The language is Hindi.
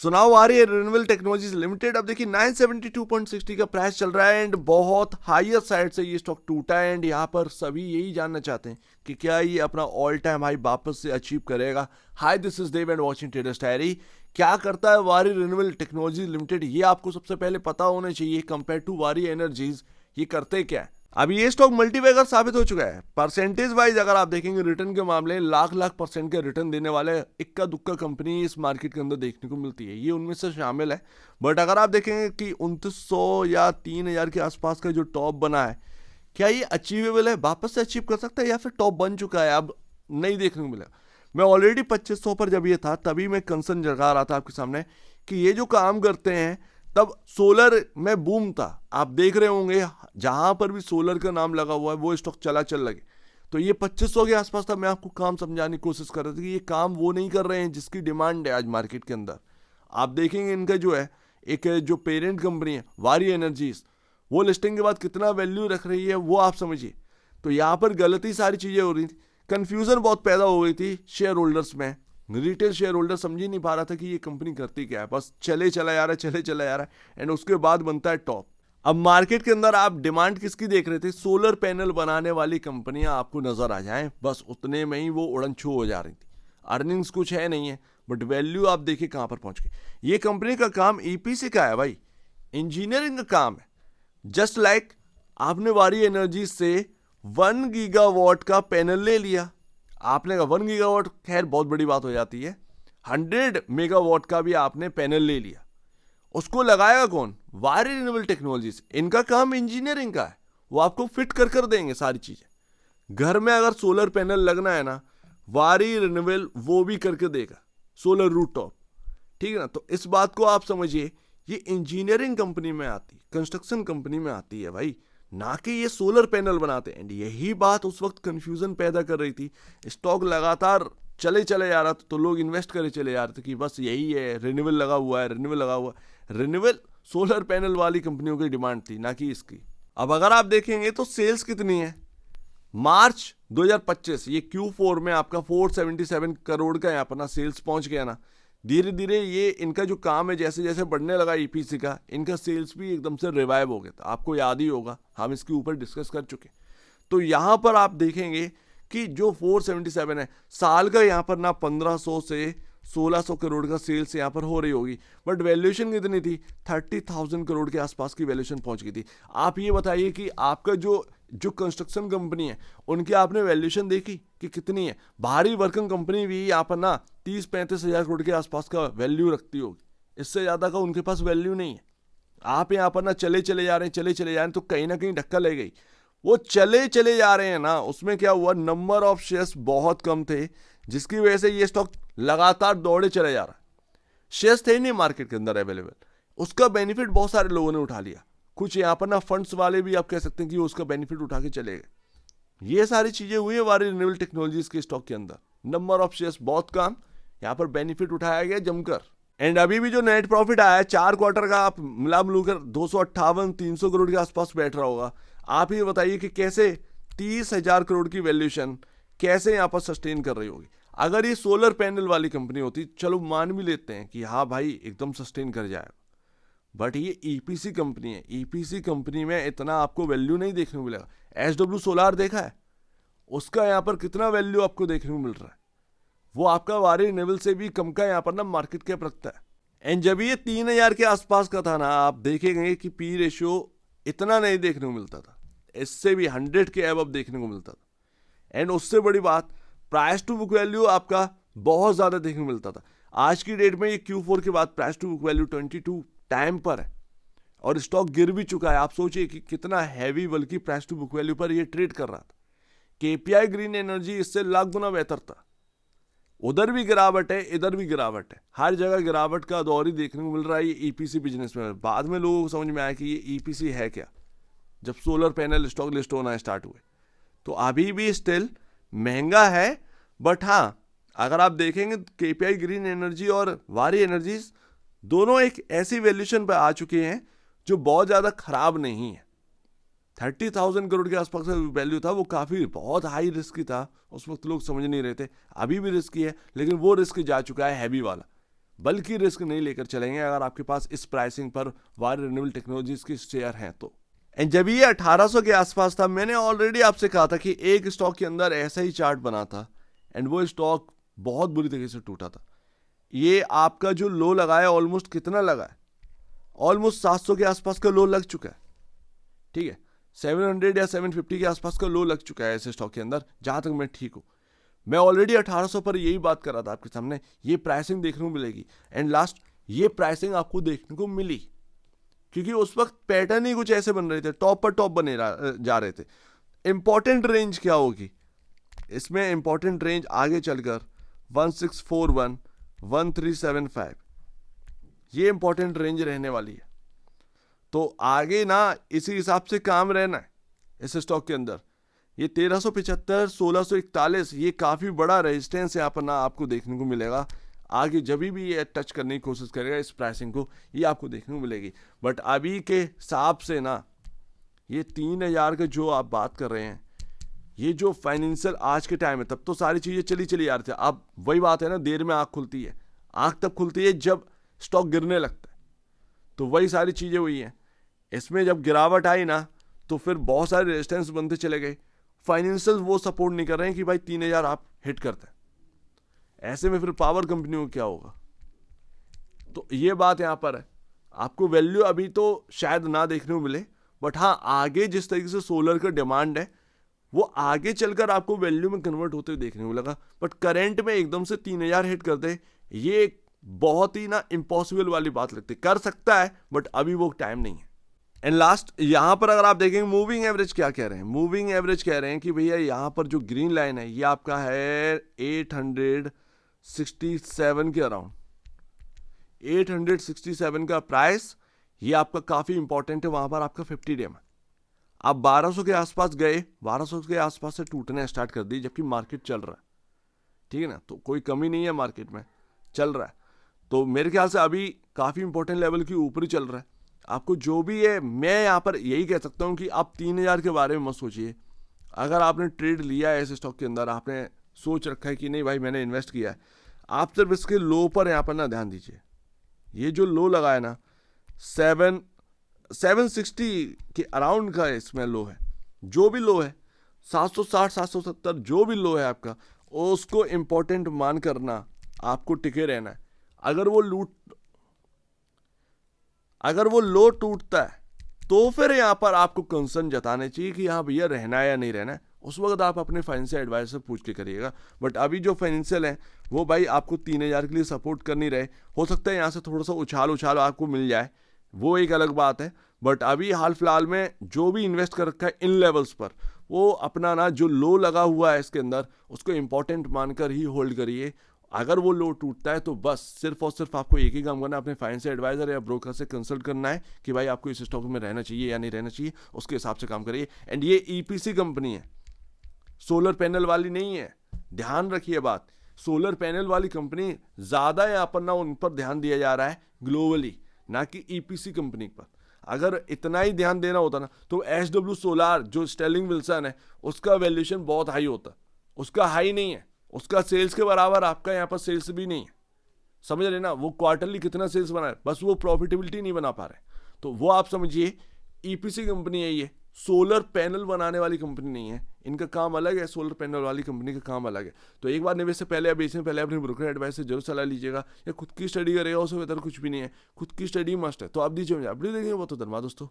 सुनाओ आ रही है रिन्यूएबल टेक्नोलॉजीज लिमिटेड। अब देखिए 972.60 का प्राइस चल रहा है एंड बहुत हायर साइड से ये स्टॉक टूटा है एंड यहाँ पर सभी यही जानना चाहते हैं कि क्या ये अपना ऑल टाइम हाई वापस से अचीव करेगा। Hi, this is Dev and watching traders diary. क्या करता है वारी रिन्यूएबल टेक्नोलॉजीज लिमिटेड, ये आपको सबसे पहले पता होना चाहिए कंपेयर टू वारी एनर्जीज ये करते क्या है। अभी ये स्टॉक मल्टीबैगर साबित हो चुका है। परसेंटेज वाइज अगर आप देखेंगे रिटर्न के मामले लाख परसेंट के रिटर्न देने वाले इक्का दुक्का कंपनी इस मार्केट के अंदर देखने को मिलती है, ये उनमें से शामिल है। बट अगर आप देखेंगे कि 2900 या 3000 के आसपास का जो टॉप बना है, क्या ये अचीवेबल है, वापस से अचीव कर सकता है या फिर टॉप बन चुका है, अब नहीं देखने को मिला। मैं ऑलरेडी 2500 पर जब ये था तभी मैं कंसर्न जगा रहा था आपके सामने कि ये जो काम करते हैं, तब सोलर में बूम था। आप देख रहे होंगे जहां पर भी सोलर का नाम लगा हुआ है वो स्टॉक चल लगे। तो ये 2500 के आसपास था। मैं आपको काम समझाने की कोशिश कर रहा था कि ये काम वो नहीं कर रहे हैं जिसकी डिमांड है आज मार्केट के अंदर। आप देखेंगे इनका जो है एक जो पेरेंट कंपनी है वारी एनर्जीज, वो लिस्टिंग के बाद कितना वैल्यू रख रही है वो आप समझिए। तो यहाँ पर गलती सारी चीजें हो रही थी, कंफ्यूजन बहुत पैदा हो गई थी शेयर होल्डर्स में। रिटेल शेयर होल्डर समझ ही नहीं पा रहा था कि ये कंपनी करती क्या है, बस चले चला जा रहा है एंड उसके बाद बनता है टॉप। अब मार्केट के अंदर आप डिमांड किसकी देख रहे थे, सोलर पैनल बनाने वाली कंपनियां आपको नजर आ जाएं, बस उतने में ही वो उड़न छू हो जा रही थी। अर्निंग्स कुछ है नहीं है बट वैल्यू आप देखिए कहां पर पहुंच गई। ये कंपनी का काम ईपीसी का है भाई, इंजीनियरिंग का काम है। जस्ट लाइक आपने वारी एनर्जी से 1 गीगावाट का पैनल ले लिया, आपने कहा 1 गीगावाट खैर बहुत बड़ी बात हो जाती है, 100 मेगावाट का भी आपने पैनल ले लिया, उसको लगाएगा कौन, वारी रिन्यूएबल टेक्नोलॉजीज। इनका काम इंजीनियरिंग का है, वो आपको फिट कर देंगे सारी चीजें। घर में अगर सोलर पैनल लगना है ना, वारी रिन्यूएबल वो भी करके देगा, सोलर रूफटॉप, ठीक है ना। तो इस बात को आप समझिए, ये इंजीनियरिंग कंपनी में आती, कंस्ट्रक्शन कंपनी में आती है भाई, ना कि ये सोलर पैनल बनाते हैं। यही बात उस वक्त कंफ्यूजन पैदा कर रही थी। स्टॉक लगातार चले जा रहा था तो लोग इन्वेस्ट करे चले जा रहे थे कि बस यही है, रिन्यूएबल लगा हुआ है, रिन्यूएबल लगा हुआ है। रिन्यूएबल सोलर पैनल वाली कंपनियों की डिमांड थी, ना कि इसकी। अब अगर आप देखेंगे तो सेल्स कितनी है, मार्च 2025 ये Q4 में आपका 477 करोड़ का यहाँ पर ना सेल्स पहुंच गया ना। धीरे धीरे ये इनका जो काम है जैसे जैसे बढ़ने लगा ईपीसी का, इनका सेल्स भी एकदम से रिवाइव हो गया था। आपको याद ही होगा, हम इसके ऊपर डिस्कस कर चुके। तो यहाँ पर आप देखेंगे कि जो 477 है साल का, यहाँ पर ना 1500 से 1600 करोड़ का सेल्स यहाँ पर हो रही होगी, बट वैल्यूएशन कितनी थी, 30,000 करोड़ के आसपास की वैल्यूएशन पहुंच गई थी। आप ये बताइए कि आपका जो कंस्ट्रक्शन कंपनी है उनकी आपने वैल्यूएशन देखी कि कितनी है। भारी वर्किंग कंपनी भी यहाँ पर ना 30-35 हजार करोड़ के आसपास का वैल्यू रखती होगी, इससे ज्यादा का उनके पास वैल्यू नहीं है। आप यहाँ पर ना चले जा रहे हैं तो कहीं ना कहीं धक्का ले गई। वो चले जा रहे हैं ना, उसमें क्या हुआ, नंबर ऑफ शेयर्स बहुत कम थे, जिसकी वजह से ये स्टॉक लगातार दौड़े चले जा रहा है। शेयर्स थे ही नहीं मार्केट के अंदर अवेलेबल, उसका बेनिफिट बहुत सारे लोगों ने उठा लिया। कुछ यहाँ पर ना फंड्स वाले भी आप कह सकते हैं कि उसका बेनिफिट उठा के चले गए। ये सारी चीजें हुई है वारी रिन्यूएबल टेक्नोलॉजीज के स्टॉक के अंदर। नंबर ऑफ शेयर्स बहुत कम, यहाँ पर बेनिफिट उठाया गया जमकर। एंड अभी भी जो नेट प्रॉफिट आया है 4 क्वार्टर का, आप मिलाकर 258-300 करोड़ के आसपास बैठ रहा होगा। आप ये बताइए कि कैसे 30,000 करोड़ की वैल्यूएशन कैसे यहाँ पर सस्टेन कर रही होगी। अगर ये सोलर पैनल वाली कंपनी होती, चलो मान भी लेते हैं कि हाँ भाई एकदम सस्टेन कर जाएगा, बट ये ईपीसी कंपनी है। ईपीसी कंपनी में इतना आपको वैल्यू नहीं देखने को मिलेगा। एसडब्ल्यू सोलार देखा है, उसका यहाँ पर कितना वैल्यू आपको देखने को मिल रहा है, वो आपका वारी रिन्यूएबल से भी कम का यहाँ पर ना मार्केट कैप रखता है। एंड जब ये 3000 के आसपास का था ना, आप देखेंगे कि पी रेशियो इतना नहीं देखने को मिलता था, इससे भी 100 के अब देखने को मिलता था। एंड उससे बड़ी बात, प्राइस टू बुक वैल्यू आपका बहुत ज्यादा देखने को मिलता था। आज की डेट में ये Q4 के बाद price to book value 22 time पर है और स्टॉक गिर भी चुका है। आप सोचिए कि कितना हैवी बल्कि प्राइस टू बुक वैल्यू पर ये ट्रेड कर रहा था। केपीआई ग्रीन एनर्जी इससे लाख गुना बेहतर था, उधर भी गिरावट है, इधर भी गिरावट है, हर जगह गिरावट का दौर ही देखने को मिल रहा है ये ईपीसी बिजनेस में। बाद में लोगों को समझ में आया कि ये ईपीसी है क्या, जब सोलर पैनल स्टॉक लिस्ट होना स्टार्ट हुए। तो अभी भी स्टिल महंगा है, बट हाँ अगर आप देखेंगे केपीआई ग्रीन एनर्जी और वारी एनर्जीज दोनों एक ऐसी वैल्यूएशन पर आ चुके हैं जो बहुत ज्यादा खराब नहीं है। 30,000 करोड़ के आसपास का वैल्यू था, वो काफी बहुत हाई रिस्क था, उस वक्त लोग समझ नहीं रहे थे। अभी भी रिस्की है लेकिन वो रिस्क जा चुका है हैवी वाला। बल्कि रिस्क नहीं लेकर चलेंगे अगर आपके पास इस प्राइसिंग पर वायर रिन्यूएबल टेक्नोलॉजीज की शेयर हैं तो। एंड जब ये 1800 के आसपास था, मैंने ऑलरेडी आपसे कहा था कि एक स्टॉक के अंदर ऐसा ही चार्ट बना था एंड वो स्टॉक बहुत बुरी तरीके से टूटा था। ये आपका जो लो लगा है ऑलमोस्ट कितना लगा है, ऑलमोस्ट 700 के आसपास का लो लग चुका है, ठीक है, 700 या 750 के आसपास का लो लग चुका है ऐसे स्टॉक के अंदर, जहां तक मैं ठीक हूं। मैं ऑलरेडी 1800 पर यही बात कर रहा था आपके सामने, ये प्राइसिंग देखने को मिलेगी एंड लास्ट ये प्राइसिंग आपको देखने को मिली क्योंकि उस वक्त पैटर्न ही कुछ ऐसे बन रहे थे, टॉप पर टॉप बने जा रहे थे। इंपॉर्टेंट रेंज क्या होगी इसमें, इंपॉर्टेंट रेंज आगे चलकर 1641 1375 ये इंपॉर्टेंट रेंज रहने वाली है। तो आगे ना इसी हिसाब से काम रहना है इस स्टॉक के अंदर। ये 1375 1641 ये काफ़ी बड़ा रेजिस्टेंस यहाँ पर ना आपको देखने को मिलेगा। आगे जब भी ये टच करने की कोशिश करेगा इस प्राइसिंग को, ये आपको देखने को मिलेगी। बट अभी के हिसाब से ना ये 3000 का जो आप बात कर रहे हैं, ये जो फाइनेंशियल आज के टाइम है, तब तो सारी चीज़ें चली आ रही थी। अब वही बात है ना, देर में आँख खुलती है। आँख तब खुलती है जब स्टॉक गिरने लगता है, तो वही सारी चीज़ें हुई हैं। इसमें जब गिरावट आई ना तो फिर बहुत सारे रेजिस्टेंस बनते चले गए। फाइनेंशियल वो सपोर्ट नहीं कर रहे हैं कि भाई 3000 आप हिट करते हैं। ऐसे में फिर पावर कंपनियों को क्या होगा। तो ये बात यहाँ पर है, आपको वैल्यू अभी तो शायद ना देखने को मिले, बट हाँ आगे जिस तरीके से सोलर का डिमांड है वो आगे चलकर आपको वैल्यू में कन्वर्ट होते हुए देखने को लगा। बट करंट में एकदम से 3000 हिट कर दे, ये बहुत ही ना इम्पॉसिबल वाली बात लगती है। कर सकता है बट अभी वो टाइम नहीं है। एंड लास्ट यहाँ पर अगर आप देखेंगे मूविंग एवरेज क्या कह रहे हैं, मूविंग एवरेज कह रहे हैं कि भैया यहाँ पर जो ग्रीन लाइन है ये आपका है 867 के अराउंड, 867 का प्राइस, ये आपका काफ़ी इंपॉर्टेंट है। वहाँ पर आपका 50 डे में आप 1200 के आसपास गए, 1200 के आसपास से टूटने स्टार्ट कर दी, जबकि मार्केट चल रहा है, ठीक है ना, तो कोई कमी नहीं है, मार्केट में चल रहा है। तो मेरे ख्याल से अभी काफ़ी इंपॉर्टेंट लेवल के ऊपर ही चल रहा है। आपको जो भी है, मैं यहाँ पर यही कह सकता हूँ कि आप 3000 के बारे में मत सोचिए। अगर आपने ट्रेड लिया है इस स्टॉक के अंदर, आपने सोच रखा है कि नहीं भाई मैंने इन्वेस्ट किया है, आप सिर्फ इसके लो पर यहाँ पर ना ध्यान दीजिए। ये जो लो लगा है ना 760 के अराउंड का इसमें लो है, जो भी लो है 760 770 जो भी लो है आपका, उसको इम्पोर्टेंट मान करना आपको टिके रहना है। अगर वो लो टूटता है तो फिर यहाँ पर आपको कंसर्न जताने चाहिए कि हाँ भैया रहना है या नहीं रहना है। उस वक्त आप अपने फाइनेंशियल एडवाइजर से पूछ के करिएगा। बट अभी जो फाइनेंशियल है वो भाई आपको 3000 के लिए सपोर्ट कर नहीं रहे। हो सकता है यहाँ से थोड़ा सा उछाल आपको मिल जाए, वो एक अलग बात है। बट अभी हाल फिलहाल में जो भी इन्वेस्ट कर रखा है इन लेवल्स पर, वो अपना ना जो लो लगा हुआ है इसके अंदर उसको इंपॉर्टेंट मानकर ही होल्ड करिए। अगर वो लो टूटता है तो बस सिर्फ और सिर्फ आपको एक ही काम करना है, अपने फाइनेंशियल एडवाइजर या ब्रोकर से कंसल्ट करना है कि भाई आपको इस स्टॉक में रहना चाहिए या नहीं रहना चाहिए, उसके हिसाब से काम करिए। एंड ये ईपीसी कंपनी है, सोलर पैनल वाली नहीं है, ध्यान रखिए बात। सोलर पैनल वाली कंपनी ज़्यादा यहाँ पर ना उन पर ध्यान दिया जा रहा है ग्लोबली, ना कि ईपीसी कंपनी पर। अगर इतना ही ध्यान देना होता ना तो एसडब्ल्यू सोलार जो स्टेर्लिंग विल्सन है उसका वैल्यूएशन बहुत हाई होता, उसका हाई नहीं है, उसका सेल्स के बराबर आपका यहाँ पर सेल्स भी नहीं है। समझ रहे ना, वो क्वार्टरली कितना सेल्स बना है, बस वो प्रॉफिटेबिलिटी नहीं बना पा रहे। तो वो आप समझिए ईपीसी कंपनी है, ये सोलर पैनल बनाने वाली कंपनी नहीं है। इनका काम अलग है, सोलर पैनल वाली कंपनी का काम अलग है। तो एक बार निवेश से पहले या बेचने से पहले अपने ब्रोकर एडवाइस से जरूर सलाह लीजिएगा, या खुद की स्टडी करेगा, उससे बेहतर कुछ भी नहीं है। खुद की स्टडी मस्ट है। तो आप दीजिए मुझे अपडेट देखेंगे, वो तो धन्यवाद दोस्तों।